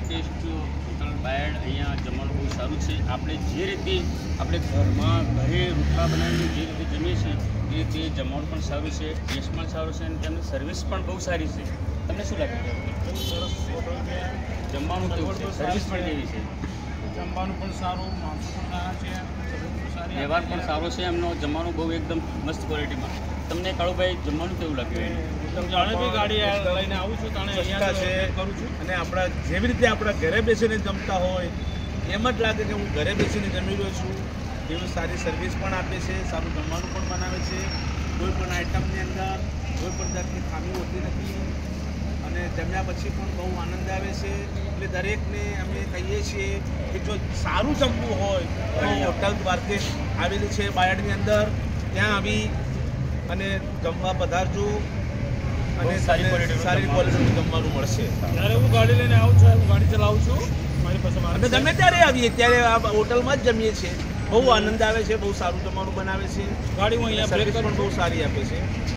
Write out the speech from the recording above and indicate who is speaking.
Speaker 1: Test hotel Bayad અહીંયા જમવાનું બહુ સારું છે. આપણે જે રીતે આપણે ઘરે રોટલા બનાવીને જે રીતે જમીએ છીએ એ રીતે જમવાનું પણ સારું છે, ટેસ્ટ પણ સારું છે અને તેમની સર્વિસ પણ બહુ સારી છે. તમને શું લાગે છે?
Speaker 2: બહુ સરસ હોટલ છે.
Speaker 1: જમવાનું કેવું છે? સર્વિસ પણ કેવી છે?
Speaker 2: જમવાનું પણ સારું, માણસો પણ સારા છે, સર્વિસ પણ સારી,
Speaker 1: વ્યવહાર પણ સારો છે એમનો. જમવાનું બહુ એકદમ મસ્ત ક્વોલિટીમાં. તમને કાળુભાઈ જમવાનું કેવું લાગ્યું?
Speaker 2: જાણે બી ગાડી લઈને આવું છું તાણે અહીંયા છે કરું છું.
Speaker 3: અને આપણા જેવી રીતે આપણા ઘરે બેસીને જમતા હોય એમ જ લાગે કે હું ઘરે બેસીને જમી રહ્યો છું. એવી સારી સર્વિસ પણ આપે છે, સારું જમવાનું પણ બનાવે છે. કોઈ પણ આઈટમની અંદર કોઈ પણ જાતની ખામી હોતી નથી અને જમ્યા પછી પણ બહુ આનંદ આવે છે. એટલે દરેકને અમે કહીએ છીએ કે જો સારું જમવું હોય તો હોટલ દ્વારકેશ આવેલી છે બાયડની અંદર, ત્યાં આવી અને જમવા પધારજો અને સારી ક્વોલિટીનું જમવાનું મળશે.
Speaker 2: જ્યારે હું ગાડી લઈને આવું છું, હું ગાડી ચલાવું છું, મારી પાસે
Speaker 3: અને ગમે ત્યારે આવીએ ત્યારે આ હોટલમાં જ જમીએ છીએ. બહુ આનંદ આવે છે, બહુ સારું જમવાનું બનાવે છે,
Speaker 2: ગાડી હું અહીંયા
Speaker 3: સર્વિસ પણ બહુ સારી આપે છે.